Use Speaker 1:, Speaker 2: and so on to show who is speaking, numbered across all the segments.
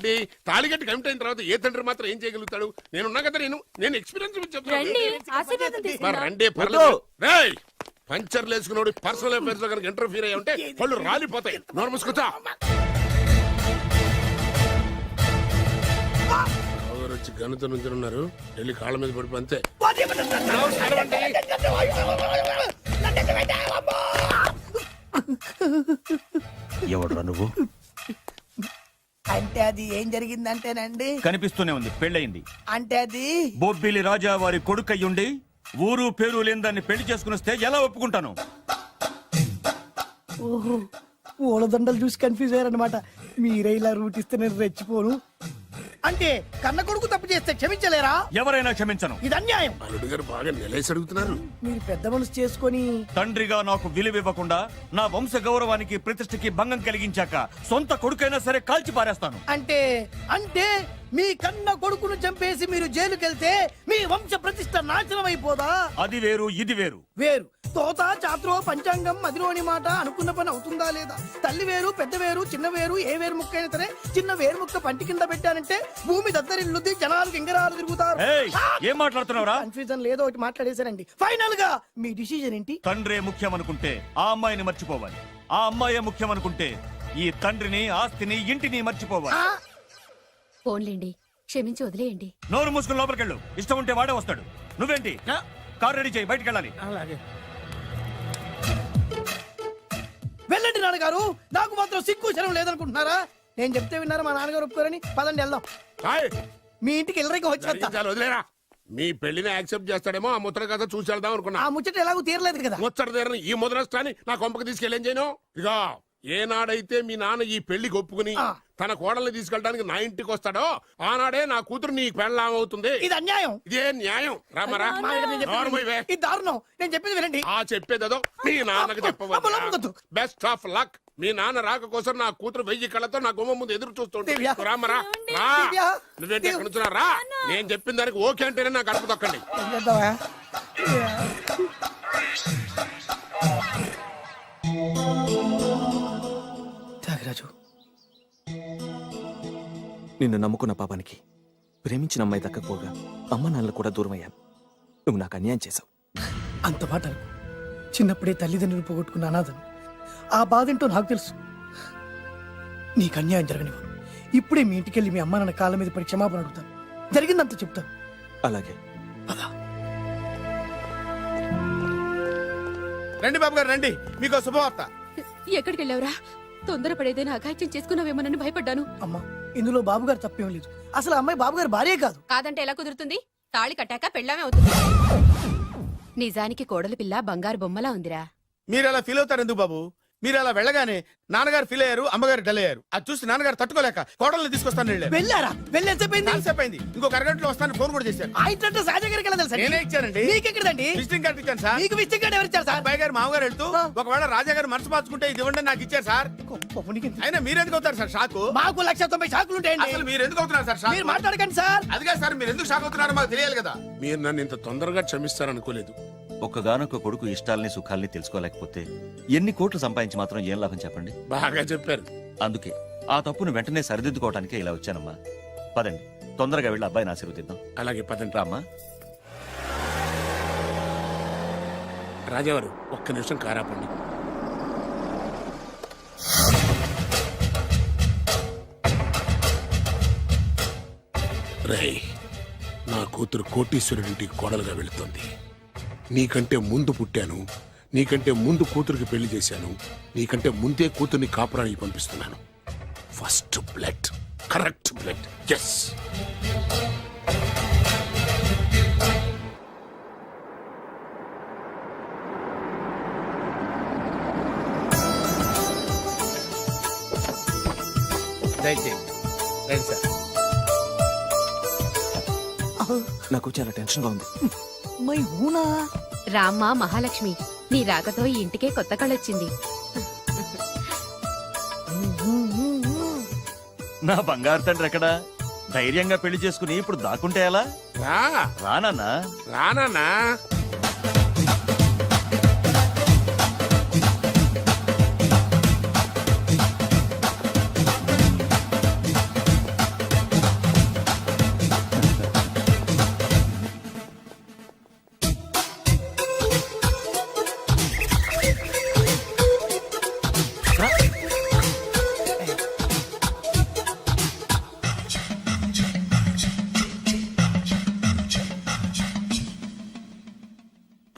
Speaker 1: ఏంటి తాళిగట్టి కమిట్ అయిన తర్వాత ఏ తండ్రి మాత్రం ఏం చేయగలుగుతాడు? నేనున్నా కదా, నేను ఎక్స్పీరియన్స్ చెప్తాను. రండి పర్లేదు. రేయ్, పంచర్లు వేసుకున్నాడు పర్సనల్ అఫైర్స్ లో కనుక ఇంటర్ఫీర్ అయ్యి ఉంటే వాళ్ళు రాలిపోతాయి. నోరు మూసుకొచ్చా. వచ్చి గనుత నుంచి ఉన్నారు, వెళ్ళి కాళ్ళ మీద పడిపో అంతే.
Speaker 2: ఎవడురా నువ్వు?
Speaker 3: అంటే అది ఏం జరిగిందంటేనండి,
Speaker 2: కనిపిస్తూనే ఉంది, పెళ్ళయింది.
Speaker 3: అంటే అది
Speaker 2: బొబ్బిలి రాజా వారి కొడుకయ్యుండి ఊరు పేరు లేని దాన్ని పెళ్లి చేసుకుని వస్తే ఎలా ఒప్పుకుంటాను?
Speaker 3: ఓహో, పూలదండలు చూసి కన్ఫ్యూజ్ అయ్యారనమాట. మీరే ఇలా రూట్ ఇస్తే నేను రెచ్చిపోను. అంటే కన్న కొడుకు తప్పు చేస్తే క్షమించలేరా?
Speaker 2: ఎవరైనా క్షమించను.
Speaker 3: ఇది అన్యాయం.
Speaker 1: అల్లుడు గారు బాగా నిలేసి అడుగుతున్నారు.
Speaker 3: మీరు పెద్ద మనసు చేసుకొని
Speaker 2: తండ్రిగా నాకు విలువివ్వకుండా నా వంశ గౌరవానికి ప్రతిష్టకి భంగం కలిగించాక సొంత కొడుకైనా సరే కాల్చి పారేస్తాను.
Speaker 3: అంటే అంటే మీ కన్న కొడుకును చంపేసి మీరు జైలుకెళ్తే మీ వంశ ప్రతిష్ట నాశనం అయిపోదా?
Speaker 2: అది వేరు, ఇది వేరు.
Speaker 3: వేరు. తోత చాత్రో పంచాంగం మదిలోని మాట అనుకున్న పని అవుతుందా లేదా? తల్లి వేరు, పెద్ద వేరు, చిన్న వేరు, ఏ వేరు ముక్క అయినా సరే చిన్న వేరు ముక్క పంటి కింద పెట్టానంటే భూమి దద్దరిల్లుద్ది, జనాలు గింగరాలు తిరుగుతారు.
Speaker 2: ఏం మాట్లాడుతున్నావురా?
Speaker 3: కన్ఫ్యూజన్ లేదో ఒకటి మాట్లాడేశారండి. ఫైనల్ గా మీ డిసిజన్ ఏంటి?
Speaker 2: తండ్రే ముఖ్యం అనుకుంటే ఆ అమ్మాయిని మర్చిపోవాలి. ఆ అమ్మాయే ముఖ్యం అనుకుంటే ఈ తండ్రిని, ఆస్తిని, ఇంటిని మర్చిపోవాలి.
Speaker 4: ఫోన్లేండి, క్షమించి వదిలేయండి.
Speaker 2: నోరు మూసుకుని లోపలికెళ్ళు. ఇష్టం ఉంటే వాడే వస్తాడు. నువ్వేంటి? కార్ రెడీ చేయి, బయటికి వెళ్ళాలి.
Speaker 3: అలాగే వెళ్ళండి నాన్నగారు. నాకు మాత్రం సిగ్గు శరం లేదనుకుంటున్నారా? నేను చెప్తే విన్నారా? మా నాన్నగారు ఒప్పుకోరని. పదండి వెళ్దాం. మీ ఇంటికి వెళ్ళరికి వచ్చేస్తా.
Speaker 1: వదిలేరా, మీ పెళ్లిని యాక్సెప్ట్ చేస్తాడేమో ఆ ముద్ర కథ చూసి వెళ్దాం అనుకున్నా.
Speaker 3: ఆ ముచ్చట ఎలాగో తీరలేదు కదా.
Speaker 1: ముచ్చట తీరని ఈ ముద్రష్టాన్ని నా కొంపకి తీసుకెళ్ళేం చేయను. ఇక ఏనాడైతే మీ నాన్న ఈ పెళ్లికి ఒప్పుకుని తన కోడల్ని తీసుకెళ్ళడానికి నా ఇంటికి వస్తాడో ఆనాడే నా కూతురు నీ పెళ్ళాం అవుతుంది.
Speaker 3: ఇది అన్యాయం.
Speaker 1: ఇదే న్యాయం. రామరా,
Speaker 3: ఇది దారుణం. నేను చెప్పేది వినండి.
Speaker 1: ఆ చెప్పేదో మీ నాన్నకు చెప్పవచ్చు. Best of luck. మీ నాన్న రాక కోసం నా కూతురు 1000 కళ్ళతో నా గుమ్మ ముందు ఎదురు చూస్తుంటే రామరా, నువ్వేంటి ఎక్కడ నుంచున్నారా? నేను చెప్పిన దానికి ఓకే అంటేనే నా గడప తొక్కండి.
Speaker 5: త్యాగరాజు, నిన్ను నమ్ముకున్న పాపానికి ప్రేమించిన అమ్మాయి దక్కకపోగా అమ్మ నాన్నలు కూడా దూరం అయ్యాను. నువ్వు నాకు అన్యాయం చేశావు.
Speaker 3: అంత మాట చిన్నప్పుడే తల్లిదండ్రులు పోగొట్టుకున్న అనాథను. ఆ బాధేంటో నాకు తెలుసు. నీకు అన్యాయం జరగనివ్వను. ఇప్పుడే మీ ఇంటికి వెళ్ళి మీ అమ్మ నాన్న కాళ్ళ మీద పడి క్షమాపణ అడుగుతాను. జరిగిందంత చెప్తాను.
Speaker 5: అలాగే.
Speaker 6: రండి బాబు గారు, రండి. మీకు శుభవార్త.
Speaker 4: ఎక్కడికి వెళ్ళావురా? తొందరపడేదైనా అఘాయిత్యం చేసుకున్నావేమోనని భయపడ్డాను.
Speaker 3: అమ్మా, ఇందులో బాబుగారు తప్పేం లేదు. అసలు అమ్మాయి బాబుగారు భార్యే కాదు.
Speaker 4: కాదంటే ఎలా కుదురుతుంది? తాళి కట్టాక పెళ్ళామే అవుతుంది. నిజానికి కోడలి పిల్ల బంగారు బొమ్మలా ఉందిరా.
Speaker 6: మీరు అలా ఫీల్ అవుతారు ఎందుకు బాబు? మీరు అలా వెళ్ళగానే నాన్నగారు ఫీల్ అయ్యారు, అమ్మగారు డల్ అయ్యారు. అది చూసి నాన్నగారు తట్టుకోలేక కోడల్ని తీసుకొస్తాను
Speaker 3: వెళ్ళారా?
Speaker 6: వెళ్ళేసేపోయింది. ఇంకొక అరగంటలో వస్తాను ఫోన్ కూడా చేశారు. నేనే ఇచ్చానండి.
Speaker 3: మీకెక్కడండి?
Speaker 6: విజిటింగ్ కార్డు ఇచ్చాను సార్.
Speaker 3: మీకు విజిటింగ్ కార్డు ఎవరు ఇచ్చారు సార్?
Speaker 6: అబ్బాయి గారు మామగారు వెళ్తూ ఒకవేళ రాజా గారు మనసు మార్చుకుంటే ఇది ఇవ్వండి నాకు ఇచ్చారు సార్. అయినా మీరు ఎందుకు అవుతారు సార్ షాక్?
Speaker 3: మాకు 190 షాకులు ఉంటాయండి.
Speaker 6: అసలు మీరు ఎందుకు అవుతున్నారు సార్ షాక్?
Speaker 3: మీరు మాట్లాడకండి సార్.
Speaker 6: అదిగా సార్, మీరు ఎందుకు షాక్ అవుతున్నారో మాకు తెలియాలి కదా.
Speaker 1: మీరు నన్ను ఇంత తొందరగా క్షమిస్తారనుకోలేదు.
Speaker 2: ఒక్కగానొక్క కొడుకు ఇష్టాలని సుఖాల్ని తెలుసుకోలేకపోతే ఎన్ని కోట్లు సంపాదించి మాత్రం ఏం లాభం చెప్పండి?
Speaker 1: బాగా చెప్పారు.
Speaker 2: అందుకే ఆ తప్పును వెంటనే సరిదిద్దుకోవడానికే ఇలా వచ్చానమ్మా. పదండి, తొందరగా వెళ్ళి అబ్బాయిని ఆశీర్వదిద్దాం.
Speaker 1: అలాగే పదండి.
Speaker 2: రామ్మా.
Speaker 1: రాజావారు, ఒక్క నిమిషం కారాపండి. రేయ్, నా కూతురు కోటీశ్వరుడింటికి కోడలుగా వెళుతోంది. నీకంటే ముందు పుట్టాను, నీకంటే ముందు కూతురికి పెళ్లి చేశాను, నీకంటే ముందే కూతుర్ని కాపురానికి పంపిస్తున్నాను. First blood, correct blood. Yes.
Speaker 5: నాకు చాలా టెన్షన్ గా ఉంది.
Speaker 4: రామ్మ మహాలక్ష్మి, నీ రాకతో ఈ ఇంటికే కొత్త కళొచ్చింది.
Speaker 2: నా బంగారు తండ్రి ఎక్కడా? ధైర్యంగా పెళ్లి చేసుకుని ఇప్పుడు దాక్కుంటే ఎలా? రానా?
Speaker 1: రానా?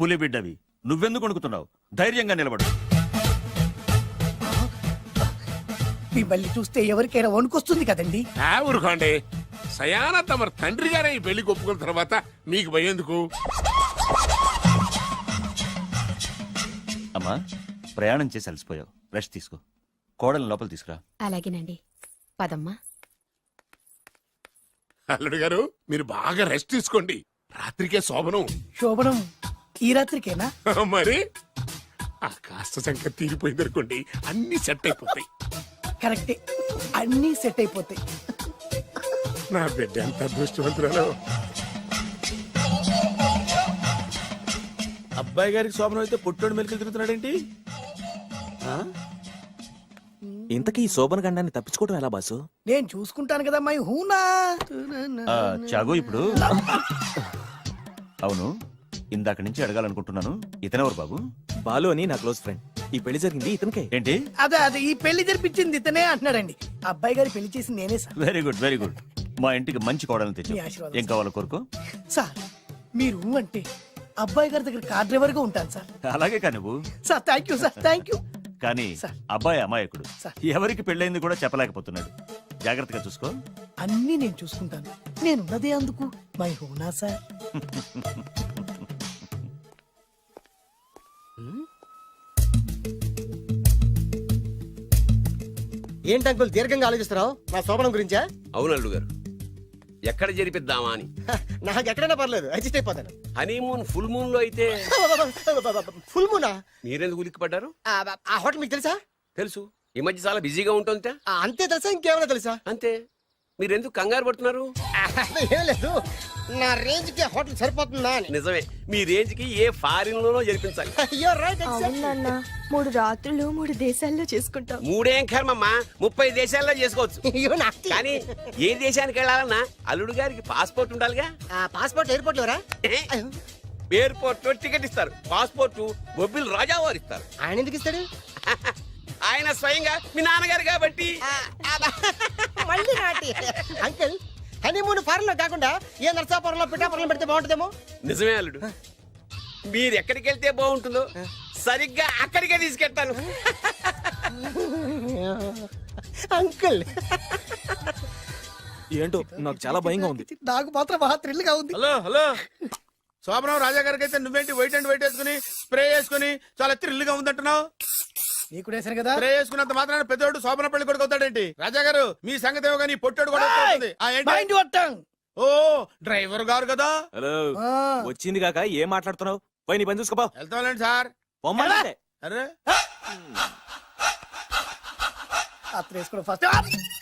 Speaker 2: పులి బిడ్డవి నువ్వెందుకు వణుకుతున్నావు? ధైర్యంగా నిలబడు.
Speaker 3: మిమ్మల్ని చూస్తే ఎవరికైనా వణుకొస్తుంది కదండి.
Speaker 1: ఊరుకోండి. సయానా తమ తండ్రి గారే ఈ పెళ్లి ఒప్పుకున్న తర్వాత మీకు భయందుకు?
Speaker 2: అమ్మా, ప్రయాణం చేసి అలసిపోయావు, రెస్ట్ తీసుకో. కోడలు లోపల తీసుకురా.
Speaker 4: అలాగేనండి. పదమ్మా.
Speaker 1: అల్లుడు గారు మీరు బాగా రెస్ట్ తీసుకోండి. రాత్రికే శోభనం.
Speaker 3: శోభనం ఈ రాత్రికేనా?
Speaker 1: మరి ఆ కాస్త సంఖ్య తీరిపోయింది అనుకోండి, అన్ని సెట్ అయిపోతాయి.
Speaker 3: కరెక్టే, అన్నీ సెట్ అయిపోతాయి.
Speaker 1: నా బిడ్డ ఎంత అదృష్టవంతురాలు.
Speaker 6: అబ్బాయి గారికి శోభనం అయితే పుట్టోడు మెలికలు తిరుగుతున్నాడేంటి?
Speaker 5: ఇంతకీ ఈ శోభన గండాన్ని తప్పించుకోవడం ఎలా బాసు?
Speaker 3: నేను చూసుకుంటాను కదా మై హూనా.
Speaker 2: చాగు ఇప్పుడు. అవును, ఇందాక నుంచి అడగాలనుకుంటున్నాను, ఇతనెవరు బాబు?
Speaker 5: బాలు అని నా క్లోజ్ ఫ్రెండ్. ఈ పెళ్లి జరిగింది ఇతనికే.
Speaker 2: ఏంటి?
Speaker 3: అదే ఈ పెళ్లి జరిపించింది ఇతనే అంటున్నాడండి. అబ్బాయి గారి పెళ్లి చేసింది నేనే sir.
Speaker 2: Very good, very good. మా ఇంటికి మంచి కోడలను తెచ్చు.
Speaker 3: మీ ఆశీర్వాదం
Speaker 2: ఏం కావాలో కోరుకో.
Speaker 3: సార్ మీరు అంటే అబ్బాయి గారి దగ్గర కార్ డ్రైవర్ గా ఉంటాను సార్.
Speaker 2: అలాగే కానీ నువ్వు.
Speaker 3: Sir thank you sir, thank you.
Speaker 2: కానీ
Speaker 3: సార్.
Speaker 2: అబ్బాయి అమాయకుడు,
Speaker 3: సార్.
Speaker 2: ఎవరికి పెళ్ళైంది కూడా చెప్పలేకపోతున్నాడు. జాగ్రత్తగా చూసుకో.
Speaker 3: అన్నీ నేను చూసుకుంటాను. నేనున్నదే అందుకు మై హూనా సార్.
Speaker 7: ఏంటి అంకుల్ దీర్ఘంగా ఆలోచిస్తున్నావు? నా శోభనం గురించా?
Speaker 8: అవును అల్లు గారు, ఎక్కడ జరిపిద్దామా అని.
Speaker 7: నాకు ఎక్కడైనా పర్లేదు, అడ్జస్ట్ అయిపోతాను.
Speaker 8: హనీమూన్ ఫుల్ మూన్ లో అయితే
Speaker 7: ఫుల్ మూనా?
Speaker 8: మీరెందుకు ఉలిక్కిపడ్డారు?
Speaker 7: ఆ హోటల్ మీకు తెలుసా?
Speaker 8: తెలుసు, ఈ మధ్య చాలా బిజీగా ఉంటుందిట.
Speaker 7: అంతే తెలుసా, ఇంకేమైనా తెలుసా?
Speaker 8: అంతే. మీరెందుకు కంగారు పడుతున్నారు?
Speaker 7: ఏం లేదు, నా రేంజ్ కి హోటల్ సరిపోతుందా అని.
Speaker 8: నిజమే, మీ రేంజ్ కి ఏ ఫారిన్ లోనో జరిపించాలి.
Speaker 7: You're right, exactly.
Speaker 9: అవునన్నా 3 రాత్రులు 3 దేశాల్లో చేసుకుంటాం.
Speaker 8: మూడేం కర్మమ్మా, 30 దేశాల్లో చేసుకోవచ్చు.
Speaker 7: You nasty.
Speaker 8: కానీ ఏ దేశానికి వెళ్ళాలన్నా అల్లుడు గారికి పాస్పోర్ట్ ఉండాలిగా.
Speaker 7: Passport airport LoRa?
Speaker 8: ఎయిర్పోర్ట్ లో టికెట్ ఇస్తారు, పాస్పోర్ట్ బొబ్బిల్ రాజా వారు ఇస్తారు.
Speaker 7: ఆయన ఎందుకు ఇస్తాడు?
Speaker 8: ఆయన స్వయంగా మీ నాన్నగారు కాబట్టి.
Speaker 7: మళ్ళీ నాటి అంకుల్, హనీమూన్ ఫారెన్ లో కాకుండా ఏ నర్సాపురంలో పిఠాపురంలో పెడితే బాగుంటుందేమో.
Speaker 8: నిజమే అల్లుడు, మీరు ఎక్కడికి వెళ్తే బాగుంటుందో సరిగ్గా అక్కడికే తీసుకెళ్తాను.
Speaker 7: అంకుల్
Speaker 5: ఏంటో నాకు చాలా భయంగా ఉంది.
Speaker 3: నాకు మాత్రం బాగా థ్రిల్ గా ఉంది.
Speaker 6: హలో హలో, శోభనం రాజా గారికి అయితే నువ్వేంటి వైట్ అండ్ వైట్ వేసుకుని స్ప్రే వేసుకుని చాలా థ్రిల్ గా ఉందంటున్నావు?
Speaker 3: నీకు వేసాను కదా.
Speaker 6: స్ప్రే వేసుకున్నంత మాత్రాన పెద్దోడు శోభన పెళ్లి కొడుకు అవుతాడేంటి? రాజా గారు మీ సంగతి ఏమో కానీ పొట్టోడు కూడా అవుతుంది.
Speaker 3: Mind your tongue.
Speaker 6: ఓ డ్రైవర్ గారు కదా,
Speaker 5: హలో,
Speaker 3: ఆ,
Speaker 5: వచ్చింది కాక ఏం మాట్లాడుతున్నావు? పోయి నీ పని చూసుకోపో.
Speaker 6: వెళ్తాంలేండి సార్.
Speaker 5: పొమ్మంటే
Speaker 6: అరే
Speaker 3: అత్ర వేసుకోవడం ఫస్ట్.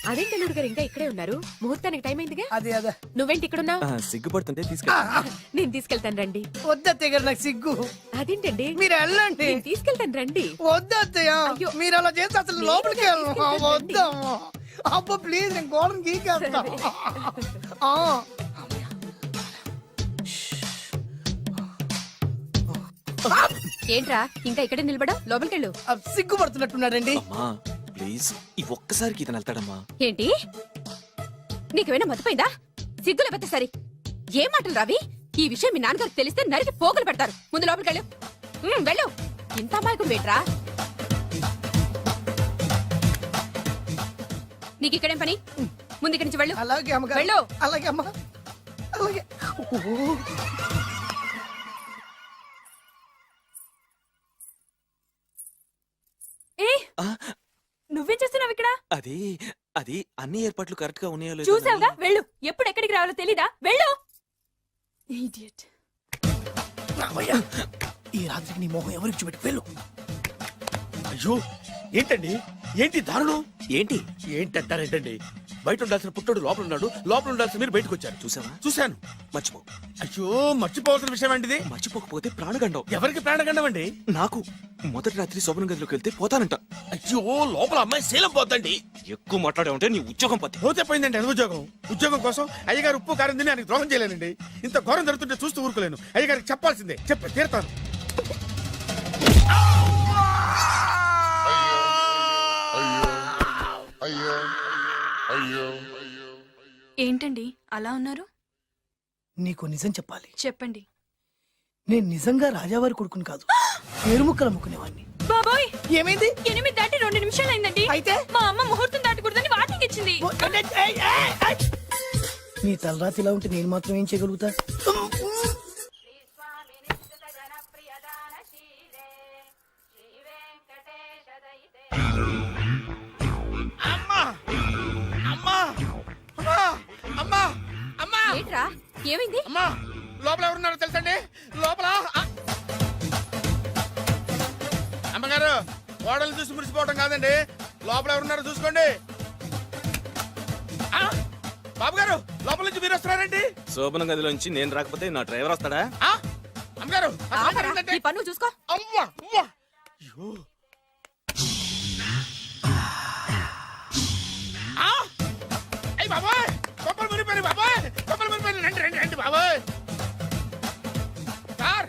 Speaker 4: అదేంటి అల్లుడు గారు ఇంకా ఇక్కడే ఉన్నారు? ముహూర్తానికి టైం అయిందిగా.
Speaker 3: అదే అదే
Speaker 4: నువ్వేంటి ఇక్కడున్నావు?
Speaker 5: సిగ్గుపడుతుంటే తీసుకెళ్ళి.
Speaker 4: నేను తీసుకెళ్తాను రండి.
Speaker 3: వద్దత్తయ్య గారు, నాకు సిగ్గు.
Speaker 4: అదేంటండి?
Speaker 3: మీరు వెళ్ళండి.
Speaker 4: నేను తీసుకెళ్తాను రండి.
Speaker 3: వద్దత్తయ్య,
Speaker 4: అయ్యో.
Speaker 3: మీరు అలా చేస్తే అసలు లోపలికి వెళ్ళను. వద్దమ్మా, అబ్బా ప్లీజ్, నేను గోడను గీకేస్తా. ఆ.
Speaker 4: ఏంట్రా ఇంకా ఇక్కడే నిలబడా? లోపలికెళ్ళు.
Speaker 3: సిగ్గుపడుతున్నట్టున్నాడండి.
Speaker 5: అమ్మా ప్లీజ్, ఈ ఒక్కసారికి ఇతను వెళ్తాడమ్మా.
Speaker 4: ఏంటి? నీకేమైనా మతిపోయిందా? సిగ్గు లేకపోతే సరే. ఏ మాటలు రావి? ఈ విషయం మీ నాన్నగారికి తెలిస్తే నరికి పోగులు పెడతారు. ముందు లోపలికెళ్ళు. వెళ్ళు. ఇంత అమాయకుడు వేట్రా? నీకు ఇక్కడేం పని? ముందు ఇక్కడి నుంచి వెళ్ళు.
Speaker 3: అలాగే అమ్మగారు.
Speaker 4: వెళ్ళు.
Speaker 3: అలాగే అమ్మా, అలాగే. ఓ.
Speaker 9: నువ్వేం చేస్తున్నావు ఇక్కడ?
Speaker 5: అది అది అన్ని ఏర్పాట్లు కరెక్ట్ గా ఉన్నాయో లేదో
Speaker 9: చూసావుగా,
Speaker 5: అని-
Speaker 9: వెళ్ళు. ఎప్పుడు ఎక్కడికి రావాలో తెలీదా? వెళ్ళు. Idiot.
Speaker 3: రామయ్య, ఈ రాత్రికి నీ మొహం ఎవరికి చూపెట్టి వెళ్ళు.
Speaker 6: అయ్యో ఏంటండి, ఏంటి దారుణం?
Speaker 5: ఏంటి
Speaker 6: ఏంటంటారేంటండి? బయట ఉండాల్సిన పుట్టోడు లోపల ఉన్నాడు, లోపల ఉండాల్సిన మీరు బయటకు వచ్చారు.
Speaker 5: చూసావా?
Speaker 6: చూశాను.
Speaker 5: మర్చిపో.
Speaker 6: అయ్యో మర్చిపోవాల్సిన విషయం ఏంటిది?
Speaker 5: మర్చిపోకపోతే ప్రాణగండం.
Speaker 6: ఎవరికి ప్రాణగండం అండి?
Speaker 5: నాకు మొదటి రాత్రి శోభన గదిలోకి వెళ్తే పోతానంట.
Speaker 6: అయ్యో లోపల అమ్మాయి శీలం పోతండి.
Speaker 5: ఎక్కువ మాట్లాడే ఉంటే నీ ఉద్యోగం పోతే.
Speaker 6: పోతే పోయిందండి అది ఉద్యోగం. ఉద్యోగం కోసం అయ్యగారు ఉప్పు కారం తిని ఆయనకి ద్రోహం చేయలేనండి. ఇంత ఘోరం జరుగుతుంటే చూస్తూ ఊరుకోలేను. అయ్యగారికి చెప్పాల్సిందే, చెప్పి తీరుతాను.
Speaker 9: ఏంటండి అలా ఉన్నారు?
Speaker 3: నీకు నిజం చెప్పాలి.
Speaker 9: చెప్పండి.
Speaker 3: నేను నిజంగా రాజావారి కొడుకుని కాదు పేరు ముక్కలు అమ్ముకునేవాడిని.
Speaker 9: బాబోయ్
Speaker 3: ఏమైంది?
Speaker 9: 8 దాటి 2 నిమిషాలు అయిందండి.
Speaker 3: అయితే?
Speaker 9: మా అమ్మ ముహూర్తం దాటకూడదని వార్నింగ్ ఇచ్చింది.
Speaker 3: నీ తలరాతి ఇలా ఉంటే నేను మాత్రం ఏం చేయగలుగుతా?
Speaker 6: అమ్మా అమ్మా అమ్మా అమ్మా అమ్మా
Speaker 4: ఏంట్రా ఏమైంది?
Speaker 6: అమ్మా లోపల ఎవరున్నారో తెలుసండి? లోపల అమ్మగారు ఓడలు చూసి మురిసిపోవటం కాదండి, లోపల ఎవరున్నారో చూసుకోండి. ఆ, బాబు గారు లోపల నుంచి మీరు వస్తున్నారండి?
Speaker 5: శోభన గదిలోంచి నేను రాకపోతే నా డ్రైవర్ వస్తాడా?
Speaker 6: ఆ, అమ్మగారు అసలు
Speaker 4: ఆపరా,
Speaker 6: ఏంటంటే-
Speaker 4: నీ పన్ను చూసుకో.
Speaker 6: అమ్మా అమ్మా అయ్యో. ఆ, అయ్ బాబాయ్ కొప్పలు మునిపోయినాయి బాబాయ్, కొప్పలు మునిపోయినాయి. రండి రండి రండి బాబాయ్. సార్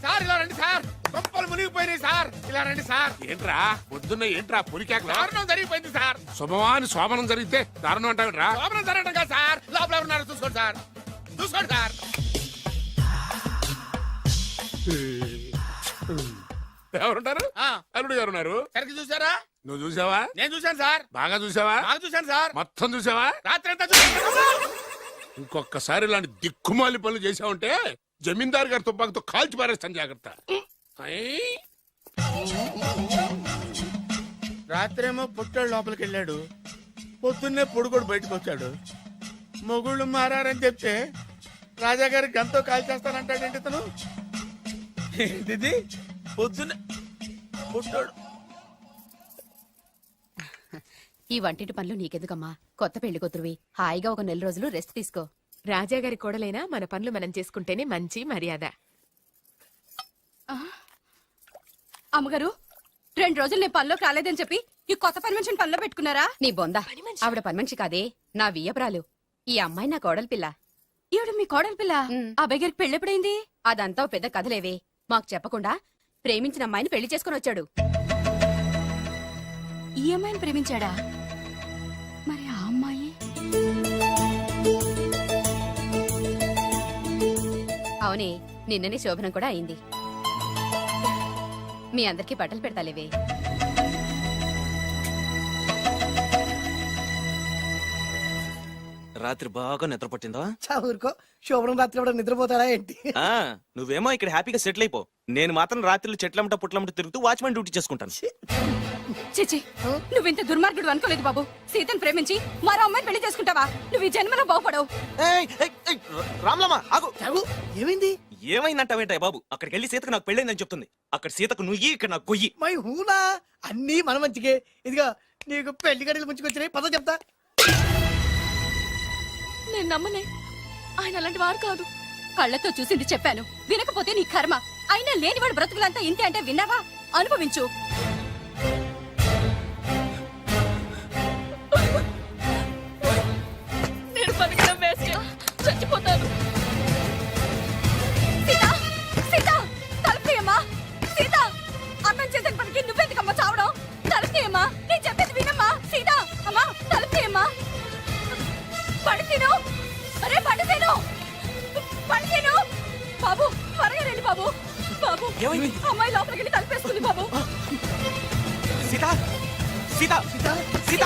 Speaker 6: సార్ ఇలా రండి సార్, కొప్పలు మునిగిపోయినాయి సార్, ఇలా రండి సార్.
Speaker 1: ఏంట్రా పొద్దున్న ఏంట్రా పులికేకలా?
Speaker 6: దారుణం జరిగిపోయింది సార్.
Speaker 1: శుభమాని శోభనం జరిగితే దారుణం అంటావేంట్రా?
Speaker 6: లోపల జరగడం కాదు సార్, లోపల ఎవరున్నారో చూసుకోండి సార్, చూసుకోండి సార్.
Speaker 1: ఎవరుంటారు?
Speaker 6: ఆ,
Speaker 1: అల్లుడు గారు ఉన్నారు.
Speaker 6: సరిగ్గా చూసారా?
Speaker 1: నువ్వు చూసావా?
Speaker 6: నేను చూశాను సార్,
Speaker 1: బాగా చూసావా?
Speaker 6: బాగా చూశాను సార్,
Speaker 1: మొత్తం చూసావా?
Speaker 6: రాత్రి అంతా చూశాను.
Speaker 1: ఇంకొకసారి ఇలాంటి దిక్కుమాలి పనులు చేసావంటే జమీందార్ గారి తుపాకుతో కాల్చి పారేస్తాను, జాగ్రత్త. ఐ!
Speaker 6: రాత్రేమో పుట్టాడు లోపలికి వెళ్ళాడు, పొద్దున్నే పొడుగోడు బయటకు వచ్చాడు. మొగుళ్ళు మారని చెప్తే రాజాగారికి గంతో కాల్ చేస్తానంటాడేంటి ఇతను? ఏంటిది పొద్దున్నే పుట్టాడు.
Speaker 4: ఈ వంటింటి పనులు నీకెందుకమ్మా? కొత్త పెళ్లి కూతురువి, హాయిగా ఒక 4 రోజులు రెస్ట్ తీసుకో.
Speaker 9: రాజాగారి కోడలైనా మన పనులు మనం చేసుకుంటేనే మంచి మర్యాద.
Speaker 4: అమ్మగారు 2 రోజులు నేను పనిలోకి రాలేదని చెప్పి ఈ కొత్త పని మనిషిని పనిలో పెట్టుకున్నారా? నీ బొంద. ఆవిడ పని మనిషి కాదే, నా వియ్యపురాలు. ఈ అమ్మాయి నా కోడలి పిల్ల. ఈవిడ మీ కోడలి పిల్ల? అబ్బాయి గారికి పెళ్ళెప్పుడైంది? అదంతా ఓ పెద్ద కథలేవే, మాకు చెప్పకుండా ప్రేమించిన అమ్మాయిని పెళ్లి చేసుకుని వచ్చాడు. ఈ అమ్మాయిని ప్రేమించాడా? మరి ఆ అమ్మాయి? అవునే, నిన్ననే శోభనం కూడా అయింది. మీ అందరికీ బట్టలు పెడతాలేవే.
Speaker 5: రాత్రి బాగా నిద్ర పట్టిందా?
Speaker 3: చా ఊరుకో, శోభనం రాత్రి కూడా నిద్రపోతాడా ఏంటి?
Speaker 5: ఆ, నువ్వేమో ఇక్కడ హ్యాపీగా సెటిల్ అయిపో. నేను మాత్రం రాత్రులు చెట్లమ్మట పుట్లమ్మట తిరుగుతూ వాచ్మెన్ డ్యూటీ చేసుకుంటాను.
Speaker 4: చిచి, నువ్వింత దుర్మార్గుడు అనుకోలేదు బాబు. సీతను ప్రేమించి మరో అమ్మాయిని పెళ్లి చేసుకుంటావా? నువ్వు ఈ జన్మలో బాగుపడవు.
Speaker 5: రామ్లమ్మ ఆగు.
Speaker 3: చాగు, ఏమైంది?
Speaker 5: ఏమైందంటావేంటాయి బాబు? అక్కడికి వెళ్ళి సీతకు నాకు పెళ్ళైందని చెప్తుంది. అక్కడ సీతకు నుయ్యి, ఇక్కడ నాకు కొయ్యి.
Speaker 3: మై హూనా, అన్నీ మన మంచికే. ఇదిగా నీకు పెళ్లి గడియలు ముంచుకొచ్చినాయి, పద చెప్తా.
Speaker 9: నేను నమ్మనే, ఆయన అలాంటి వారు కాదు.
Speaker 4: కళ్ళతో చూసింది చెప్పాను, వినకపోతే నీ కర్మ. అయినా లేనివాడు బ్రతుకులంతా ఇంతే అంటే విన్నావా? అనుభవించు.
Speaker 9: నేను బతకడం వేస్ట్, చచ్చిపోతాను.
Speaker 4: సీత, సీత, తలుపు తీయమ్మా. సీత, అన్నం చేసిన పనికి నువ్వెందుకమ్మా చావడం? తలుపు తీయమ్మా, నేను చెప్పేది వినమ్మా. సీత, అమ్మా తలుపు తీయమ్మా. పడి తిను, అరే పడి తిను, పడి తిను. బాబు త్వరగా రండి బాబు. బాబు, అమ్మాయి లోపలికి వెళ్ళి తలుపేస్తుంది బాబు.
Speaker 5: సీత సీత సీత సీత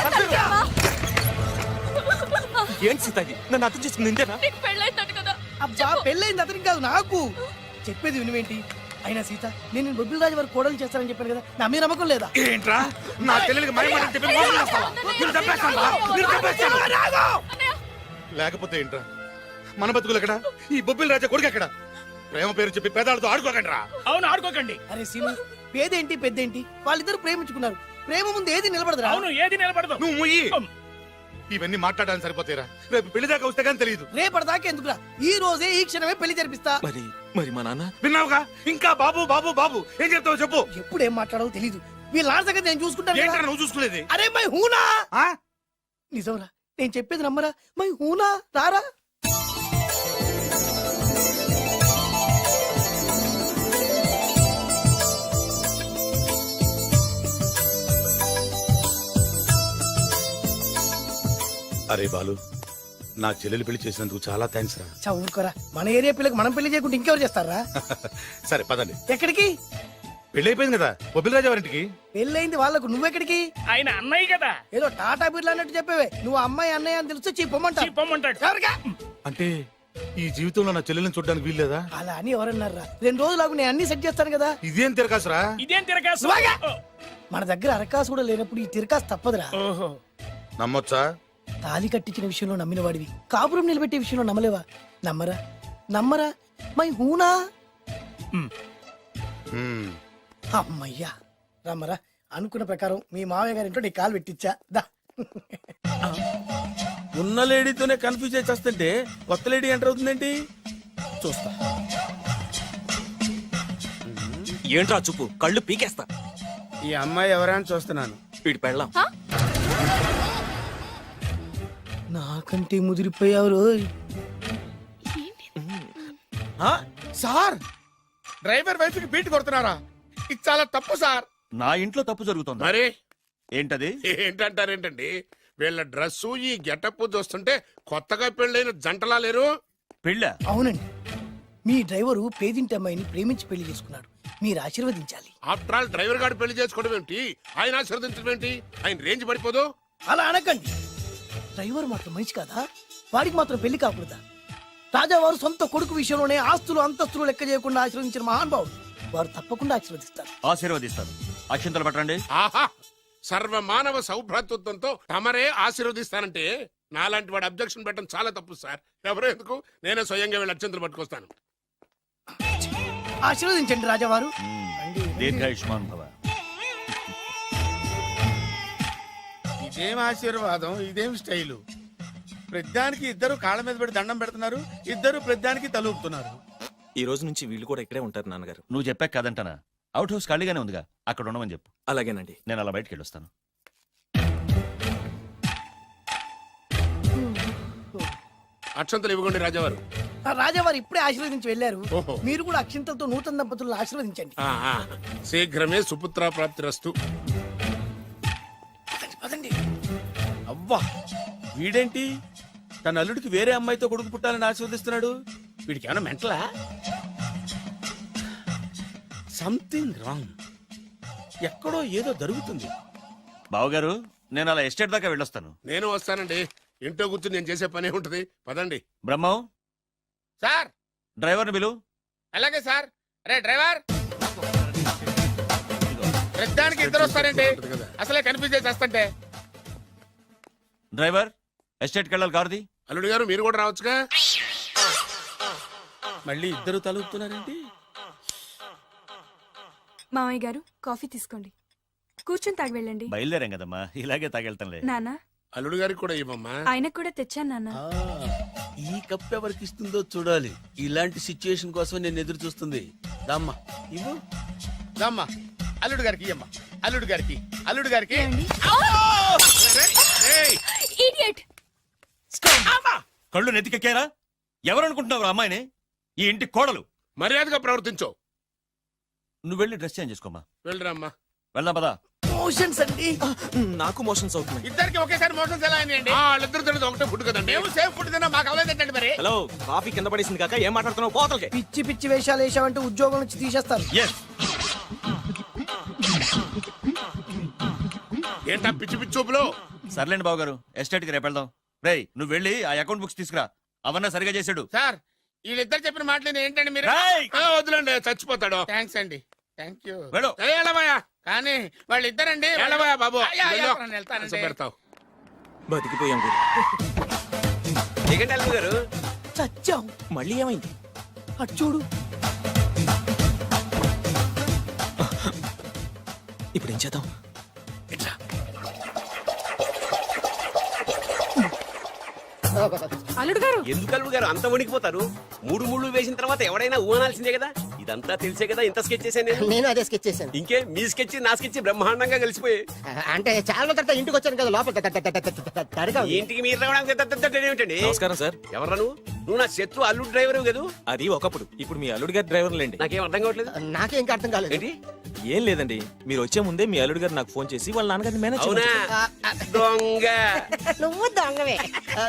Speaker 4: తలుపు తీయమ్మా.
Speaker 5: ఏంటి సీత ఇది? నన్ను అర్థం చేసుకుంది ఇంతేనా?
Speaker 9: నీకు పెళ్ళైందట కదా.
Speaker 3: అబ్బా, పెళ్ళైంది అతనికి కాదు, నాకు. చెప్పేది వినువేంటి? అయినా సీత, నేను బొబ్బిల్ రాజు వారు కోడలు చేస్తానని చెప్పాను కదా, నా మీద నమ్మకం లేదా?
Speaker 6: ఏంట్రా నా చెల్లెలికి మైమాట చెప్పి మోసం చేస్తావా? మీరు చంపేస్తావా? మీరు చంపేస్తావా? లేకపోతే ఏంట్రా మన బతుకులు ఎక్కడ? ఈ బొబ్బిల్ రాజా కొడుకు ఎక్కడ? ప్రేమ పేరు చెప్పి పేదాలతో ఆడుకోకండి రా.
Speaker 2: అవును, ఆడుకోకండి.
Speaker 3: అరే సీను, పేదేంటి పెద్దేంటి, వాళ్ళిద్దరు ప్రేమించుకున్నారు. ప్రేమ ముందు ఏది నిలబడదురా.
Speaker 2: అవును, ఏది నిలబడదు.
Speaker 6: నువ్వు ముయ్యి. ఇవన్నీ మాట్లాడడానికి సరిపోతాయిరా, రేపు పెళ్లి దాకా వస్తే కానీ తెలియదు.
Speaker 3: రేపటిదాకా ఎందుకురా, ఈ రోజే ఈ క్షణమే పెళ్లి జరిపిస్తా.
Speaker 5: మరి మరి మా నాన్న?
Speaker 6: విన్నావుగా, ఇంకా బాబు బాబు బాబు ఏం చెప్తావు చెప్పు.
Speaker 3: ఎప్పుడేం మాట్లాడవో తెలీదు. వీళ్ళ నాన్న సంగతి నేను చూసుకుంటాను
Speaker 6: ఏంట్రా
Speaker 3: కదా.
Speaker 6: నువ్వు చూసుకోలేదు?
Speaker 3: అరే మై హూనా,
Speaker 6: ఆ?
Speaker 3: నిజంరా, నేను చెప్పేది నమ్మరా? మై హూనా, రారా.
Speaker 6: అరే బాలు, నా చెల్లెలు పెళ్లి చేసినందుకు చాలా థ్యాంక్స్ రా.
Speaker 3: చదువుకోరా, మన ఏరియా పిల్లకి మనం పెళ్లి చేయకుండా ఇంకెవరు చేస్తారా?
Speaker 6: సరే పదండి.
Speaker 3: ఎక్కడికి?
Speaker 6: పెళ్లి అయిపోయింది కదా బొబ్బిల్ రాజా వారింటికి.
Speaker 3: పెళ్ళైంది వాళ్ళకు, నువ్వెక్కడికి?
Speaker 10: ఆయన అన్నయ్య కదా,
Speaker 3: ఏదో టాటా బిర్లా అన్నట్టు చెప్పేవే. నువ్వు అమ్మాయి అన్నయ్య అని తెలిస్తే చెప్పమంటా.
Speaker 10: చెప్పమంటాడు.
Speaker 3: ఎవరికా?
Speaker 6: అంటే ఈ జీవితంలో నా చెల్లెల్ని చూడడానికి వీల్లేదా?
Speaker 3: అలా అని ఎవరన్నారా? 2 రోజులకు నేను అన్ని సెట్ చేస్తాను కదా.
Speaker 6: ఇదేం తిరగాసురా?
Speaker 10: ఇదేం తిరగాసు?
Speaker 3: నువ్వాగా. మన దగ్గర అరకాసు కూడా లేనప్పుడు ఈ తిరకాసు తప్పదురా.
Speaker 10: ఓహో,
Speaker 6: నమ్మొచ్చా?
Speaker 3: తాలి కట్టించిన విషయంలో నమ్మిన వాడివి, కాపురం నిలబెట్టే విషయంలో నమ్మలేవా? నమ్మరా? నమ్మరా? మై హూనా?
Speaker 6: హ్మ్.
Speaker 3: అమ్మయ్యా, రమ్మరా. అనుకున్న ప్రకారం మీ మావయ్య గారింట్లో నీ కాలు పెట్టించా. దా.
Speaker 10: ఉన్న లేడీతోనే కన్ఫ్యూజ్ అయి వస్తుంటే కొత్త లేడీ ఎంటర్ అవుతుందేంటి? చూస్తా.
Speaker 5: ఏంట్రా చూపు, కళ్ళు పీకేస్తా.
Speaker 10: ఈ అమ్మాయి ఎవరా అని చూస్తున్నాను.
Speaker 5: వీడి పెళ్ళాం.
Speaker 3: నాకంటే ముదిరిపోయావు రోయ్.
Speaker 10: సార్, డ్రైవర్ వైఫ్ కి బీట్ కొడుతున్నారా? ఇది చాలా తప్పు సార్.
Speaker 2: నా ఇంట్లో తప్పు జరుగుతుంది.
Speaker 1: మరి
Speaker 2: ఏంటది?
Speaker 1: ఏంటంటారేంటండి? వీళ్ళ డ్రెస్సు ఈ గెటప్ చూస్తుంటే కొత్తగా పెళ్ళైన జంటలా లేరు.
Speaker 2: పెళ్ళా?
Speaker 3: అవునండి, మీ డ్రైవరు పేదింటి అమ్మాయిని ప్రేమించి పెళ్లి చేసుకున్నాడు. మీరు ఆశీర్వదించాలి.
Speaker 1: ఆఫ్టర్ ఆల్ డ్రైవర్ గారు పెళ్లి చేసుకోవడం ఏంటి, ఆయన ఆశీర్వదించడం ఏంటి? ఆయన రేంజ్ పడిపోదు.
Speaker 3: అలా అనకండి. డ్రైవర్ మాత్రం మనిషి కాదా? వాడికి మాత్రం పెళ్లి కాకూడదా? రాజావారు సొంత కొడుకు విషయంలోనే ఆస్తులు అంతస్తులు లెక్క చేయకుండా ఆశీర్వదించిన మహానుభావుడు. వారు తప్పకుండా ఆశీర్వదిస్తారు.
Speaker 2: ఆశీర్వదిస్తాను. అక్షంతలు పట్టండి.
Speaker 1: ఆహా, సర్వమానవ సౌభ్రాతృత్వంతో తమరే ఆశీర్వదిస్తానంటే నాలాంటి వాడు అబ్జెక్షన్ పెట్టడం చాలా తప్పు సార్. ఎవరో ఎందుకు, నేనే స్వయంగా వీళ్ళ అత్యంతలు పట్టుకొస్తాను.
Speaker 3: ఆశీర్వదించండి రాజావారు.
Speaker 2: దీర్ఘాయుష్మాన్ భవ.
Speaker 10: ఇదేం ఆశీర్వాదం, ఇదేం స్టైలు? ప్రతిదానికి ఇద్దరు కాళ్ళ మీద పెట్టి దండం పెడుతున్నారు, ఇద్దరు ప్రతిదానికి తలూపుతున్నారు.
Speaker 5: ఈ రోజు నుంచి వీళ్ళు కూడా ఇక్కడే ఉంటారు నాన్నగారు.
Speaker 2: నువ్వు చెప్పాక కాదంటానా? అవుట్ హౌస్ ఖాళీగానే ఉందిగా, అక్కడ ఉండమని చెప్పు.
Speaker 5: అలాగేనండి.
Speaker 2: నేను అలా బయటకు వెళ్ళొస్తాను.
Speaker 1: అక్షంతలు ఇవ్వకండి రాజావారు.
Speaker 3: ఆ రాజావారు ఇప్పుడే ఆశీర్వదించి వెళ్ళారు.
Speaker 1: ఓహో.
Speaker 3: మీరు కూడా అక్షింతలతో నూతన దంపతులను ఆశీర్వదించండి.
Speaker 1: ఆహా, శీఘ్రమే సుపుత్ర ప్రాప్తిరస్తు.
Speaker 3: పదండి.
Speaker 10: అవ్వా, వీడేంటి తన అల్లుడికి వేరే అమ్మాయితో కొడుకు పుట్టాలని ఆశీర్వదిస్తున్నాడు? వీడికి ఏమైనా మెంటలా? Something wrong. ఎక్కడో ఏదో జరుగుతుంది.
Speaker 2: బావగారు, నేను అలా ఎస్టేట్ దాకా వెళ్ళొస్తాను.
Speaker 1: నేను వస్తానండి. ఇంట్లో కూర్చుని నేను చేసే పనే ఉంటది. పదండి.
Speaker 2: బ్రహ్మం,
Speaker 8: సార్,
Speaker 2: డ్రైవర్ని పిలు.
Speaker 8: అలాగే సార్. అరే డ్రైవర్, ప్రతిదానికి ఇద్దరు వస్తారండి. అసలే కన్ఫ్యూజ్ చేసి వస్తుంటే.
Speaker 2: డ్రైవర్, ఎస్టేట్కి వెళ్ళాలి, కారుది.
Speaker 1: అల్లుడు గారు మీరు కూడా రావచ్చుగా.
Speaker 10: మళ్ళీ ఇద్దరు తలుపుతున్నారేంటి?
Speaker 9: మామయ్య గారు కాఫీ తీసుకోండి, కూర్చొని తాగి వెళ్ళండి.
Speaker 2: బయలుదేరాం కదమ్మా, ఇలాగే తాగెళ్తానులే.
Speaker 9: నాన్న,
Speaker 1: అల్లుడు గారికి కూడా ఇవ్వమ్మా.
Speaker 9: ఆయనకు కూడా తెచ్చాను నాన్న.
Speaker 10: ఈ కప్ ఎవరికి ఇస్తుందో చూడాలి. ఇలాంటి సిచ్యుయేషన్ కోసం నేను ఎదురు చూస్తుంది. దామ్మా ఇవ్వు, దామ్మా. అల్లుడు గారికి ఇయ్యమ్మా. అల్లుడు గారికి, అల్లుడు గారికి.
Speaker 9: ఏమండి?
Speaker 1: ఏయ్!
Speaker 9: Idiot!
Speaker 2: కళ్ళు నెత్తికెక్కారా? ఎవరనుకుంటున్నావు అమ్మాయిని? ఈ ఇంటి కోడలు.
Speaker 1: మర్యాదగా ప్రవర్తించో.
Speaker 2: నువ్వు వెళ్ళి డ్రెస్ చేంజ్ చేసుకోమ్మా.
Speaker 1: వెళ్ళరమ్మా.
Speaker 2: వెళ్దాం పదా.
Speaker 3: మోషన్స్ అండి.
Speaker 5: నాకు మోషన్స్ అవుతున్నాయి.
Speaker 8: ఇద్దరికి ఒకేసారి మోషన్స్ ఎలా అయినాయండి?
Speaker 1: వాళ్ళిద్దరు తినదు ఒకటే ఫుడ్ కదండి.
Speaker 8: మేము సేఫ్ ఫుడ్ తిన్నా, మాకు అవ్వలేదండి మరి.
Speaker 5: హలో, కాఫీ కింద పడేసింది కాక ఏం మాట్లాడుతున్నావు? పోతలకి.
Speaker 3: పిచ్చి పిచ్చి వేషాలు వేసామంటే ఉద్యోగం నుంచి తీసేస్తారు.
Speaker 2: ఎస్.
Speaker 1: ఏంటా పిచ్చి పిచ్చి చూపులు?
Speaker 2: సర్లేండి బావగారు, ఎస్టేట్కి రేపు వెళ్దాం. రేయ్, నువ్వు వెళ్ళి ఆ అకౌంట్ బుక్స్ తీసుకురా. అవన్నా సరిగా చేసాడు.
Speaker 8: సార్, వీళ్ళిద్దరు చెప్పిన మాటలు ఏంటండి మీరు?
Speaker 2: రేయ్!
Speaker 1: వద్దులండి, చచ్చిపోతాడు.
Speaker 8: థ్యాంక్స్ అండి, థ్యాంక్ యూ.
Speaker 2: వెళ్ళు.
Speaker 1: వెళ్ళబోయా
Speaker 8: కానీ వాళ్ళిద్దరండి.
Speaker 1: వెళ్ళబోయా బాబు.
Speaker 8: అయ్యా, అయ్యా,
Speaker 1: వెళ్ళు.
Speaker 8: నేను వెళ్తానండి.
Speaker 1: అసలు పెడతావు.
Speaker 5: బతికిపోయాం గురు.
Speaker 8: దిగండి అల్లుడు గారు.
Speaker 3: చచ్చాం.
Speaker 5: మళ్ళీ ఏమైంది?
Speaker 3: అటు చూడు.
Speaker 5: ఇప్పుడు ఏం చేద్దాం?
Speaker 9: అల్లుడు గారు,
Speaker 8: ఎందుకు అల్లుడు గారు అంత వణికిపోతారు? మూడు ముళ్ళు వేసిన తర్వాత ఎవడైనా ఊనాల్సిందే కదా. ఇదంతా తెలిసే కదా ఇంత స్కెచ్ చేశాను నేను.
Speaker 7: నేను అదే స్కెచ్ చేశాను.
Speaker 8: ఇంకే మీ స్కెచ్ నా స్కెచ్ బ్రహ్మాండంగా కలిసిపోయి.
Speaker 7: అంటే చాలా రోజుల తర్వాత ఇంటికి వచ్చాను కదా, లోపల తడిగా ఉంది.
Speaker 8: ఇంటికి మీరు రావడానికి ఏమిటండి?
Speaker 5: నమస్కారం సార్.
Speaker 8: ఎవరు నువ్వు? నువ్వు నా శత్రు అల్లుడు డ్రైవర్ కదా.
Speaker 5: అది ఒకప్పుడు. ఇప్పుడు మీ అల్లుడి గారి డ్రైవర్ లేండి.
Speaker 8: నాకేం అర్థం కావట్లేదు.
Speaker 7: నాకేం ఇంకా అర్థం కాలేదు.
Speaker 8: ఏంటి?
Speaker 5: ఏం లేదండి, మీరు వచ్చే ముందే మీ అల్లుడి గారు నాకు ఫోన్ చేసి వాళ్ళ నాన్నగారిని మేనేజ్
Speaker 8: అవునా?
Speaker 5: చేయమని
Speaker 8: దొంగ.
Speaker 7: నువ్వు దొంగవే.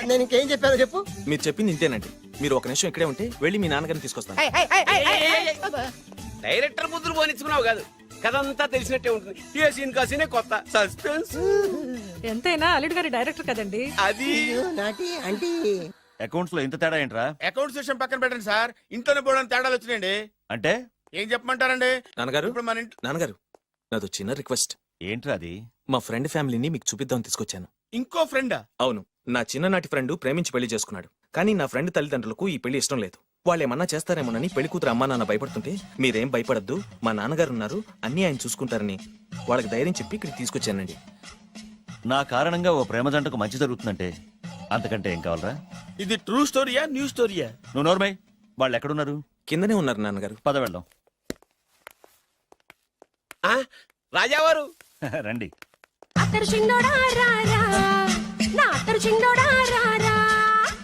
Speaker 7: నేను ఇంకేం చెప్పానో చెప్పు.
Speaker 5: మీరు చెప్పింది ఇంతేనండి. మీరు ఒక నిమిషం ఇక్కడే ఉంటే వెళ్ళి మీ నాన్నగారిని తీసుకొస్తాను.
Speaker 8: డైరెక్టర్ బుద్ధులు పోనిచ్చుకున్నావు కాదు. కథంతా తెలిసినట్టే ఉంటుంది. ఏ సీన్ కా సీనే కొత్త సస్పెన్స్.
Speaker 9: ఎంతైనా అల్లుడు గారి డైరెక్టర్ కదండి.
Speaker 8: అది
Speaker 7: నాటి అంటే
Speaker 2: అకౌంట్స్ లో ఇంత తేడా ఏంట్రా?
Speaker 10: అకౌంట్స్ విషయం పక్కన పెట్టండి సార్. ఇంట్లోనే పోవడానికి తేడాలు వచ్చినాయండి.
Speaker 2: అంటే
Speaker 10: ఏం చెప్పమంటారండి?
Speaker 5: నాన్నగారు,
Speaker 10: ఇప్పుడు మన ఇంట్లో
Speaker 5: నాన్నగారు, నాదో చిన్న రిక్వెస్ట్.
Speaker 2: ఏంట్రా అది?
Speaker 5: మా ఫ్రెండ్ ఫ్యామిలీని మీకు చూపిద్దామని తీసుకొచ్చాను.
Speaker 10: ఇంకో ఫ్రెండా?
Speaker 5: అవును, నా చిన్ననాటి ఫ్రెండ్ ప్రేమించి పెళ్లి చేసుకున్నాడు. కానీ నా ఫ్రెండ్ తల్లిదండ్రులకు ఈ పెళ్లి ఇష్టం లేదు. వాళ్ళు ఏమన్నా చేస్తారేమోనని పెళ్లి కూతురు అమ్మా నాన్న భయపడుతుంటే మీరేం భయపడద్దు, మా నాన్నగారు ఉన్నారు, అన్నీ ఆయన చూసుకుంటారని వాళ్ళకి ధైర్యం చెప్పి ఇక్కడికి తీసుకొచ్చానండి.
Speaker 2: నా కారణంగా ఓ ప్రేమ జంటకు మంచి జరుగుతుందంటే అంతకంటే ఏం కావాలరా?
Speaker 10: ఇది ట్రూ స్టోరీయా న్యూ స్టోరీయా?
Speaker 2: నువ్వు నోర్మై. వాళ్ళు ఎక్కడున్నారు?
Speaker 5: కిందనే ఉన్నారు నాన్నగారు.
Speaker 2: పద వెళ్దాం.
Speaker 8: ఆ, రాజావారు
Speaker 2: రండి.
Speaker 4: అత్తరు చిన్నోడా రారా, నా అత్తరు చిన్నోడా రారా.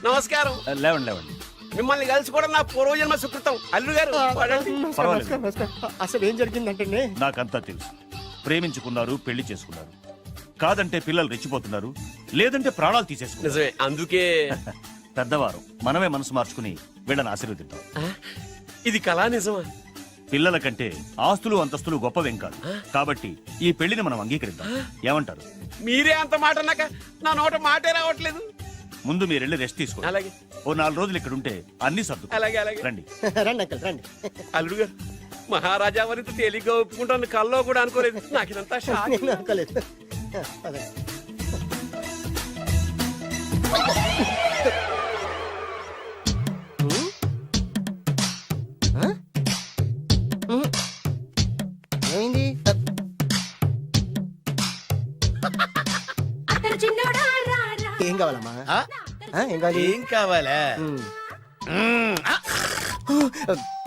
Speaker 8: నమస్కారం.
Speaker 2: లేవండి లేవండి.
Speaker 8: మిమ్మల్ని కలుసుకోవడం నా పూర్వజన్మ సుకృతం. అల్లుడు గారు వాడండి.
Speaker 2: పర్వాలేదు.
Speaker 7: అసలు ఏం జరిగిందంటే
Speaker 2: నాకంతా తెలుసు. ప్రేమించుకున్నారు, పెళ్లి చేసుకున్నారు. కాదంటే పిల్లలు రెచ్చిపోతున్నారు, లేదంటే ప్రాణాలు తీసేసుకున్నారు.
Speaker 8: నిజమే, అందుకే
Speaker 2: పెద్దవారు మనమే మనసు మార్చుకుని వీళ్ళని ఆశీర్వదిద్దాం.
Speaker 8: ఆ, ఇది కళా నిజమా?
Speaker 2: పిల్లల కంటే ఆస్తులు అంతస్తులు గొప్పవేం కాదు. కాబట్టి ఈ పెళ్లిని మనం అంగీకరిద్దాం. ఏమంటారు?
Speaker 8: మీరే అంత మాట అన్నాక నా నోట మాటే రావట్లేదు.
Speaker 2: ముందు మీరు వెళ్ళి రెస్ట్ తీసుకోండి.
Speaker 8: అలాగే
Speaker 2: ఓ 4 రోజులు ఇక్కడ ఉంటే అన్ని సర్దు.
Speaker 8: అలాగే అలాగే.
Speaker 2: రండి.
Speaker 7: రండి అంకల్ రండి.
Speaker 8: అల్లుడు గారు, మహారాజా వారితో తేలిగ్గా ఒప్పుకుంటాను కల్లో కూడా అనుకోలేదు. నాకు ఇదంతా షాక్.
Speaker 7: నేను అనుకోలేదు. పదండి. ఏమైంది?
Speaker 4: అత్తరు చిన్నోడా రారా.
Speaker 7: ఏం కావాలమ్మా?
Speaker 10: ఆ?
Speaker 7: ఏం కావాలి?
Speaker 10: ఏం కావాలా?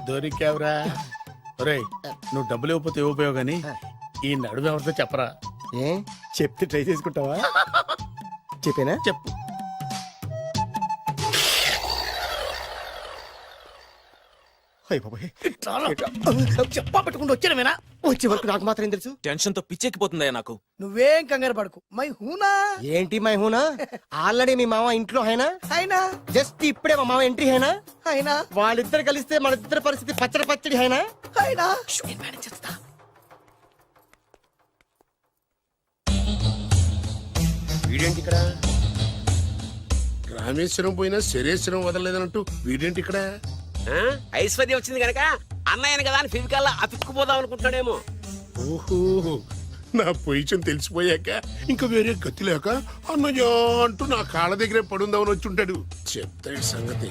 Speaker 10: దొరికావురా. ఒరేయ్, నువ్వు డబ్బులు ఇవ్వకపోతే ఇవ్వపోయావు గానీ ఈ నడుము ఎవరితో చెప్పరా.
Speaker 7: ఏ చెప్తే ట్రై చేసుకుంటావా? చెప్పేనా?
Speaker 10: చెప్పు.
Speaker 3: చెప్పా పెట్టుకుంటూ వచ్చానేనా?
Speaker 7: వచ్చే వరకు నాకు మాత్రం ఏం తెలుసు.
Speaker 5: టెన్షన్ తో పిచ్చెక్కిపోతుందయ్యా నాకు.
Speaker 3: నువ్వేం కంగారు పడకు. మై హూనా
Speaker 7: ఏంటి మై హూనా? ఆల్రెడీ మీ మామ ఇంట్లో హైనా?
Speaker 3: అయినా
Speaker 7: జస్ట్ ఇప్పుడే మా మామ ఎంట్రీ హైనా?
Speaker 3: అయినా
Speaker 7: వాళ్ళిద్దరు కలిస్తే మన ఇద్దరు పరిస్థితి పచ్చడి పచ్చడి హైనా?
Speaker 3: అయినా
Speaker 8: వీడేంటి ఇక్కడ?
Speaker 1: రామేశ్వరం పోయినా శరేశ్వరం వదలలేదన్నట్టు వీడేంటి ఇక్కడ?
Speaker 8: ఆ, ఐశ్వర్య వచ్చింది కనుక అన్నయ్యను కదా అని ఫిజికల్ అతుక్కుపోదాం అనుకుంటున్నాడేమో.
Speaker 1: ఓహో, నా పొజిషన్ తెలిసిపోయాక ఇంకా వేరే గతి లేక అన్నయ్య అంటూ నా కాళ్ళ దగ్గరే పడుందామని వచ్చి ఉంటాడు. చెప్తాడు సంగతి.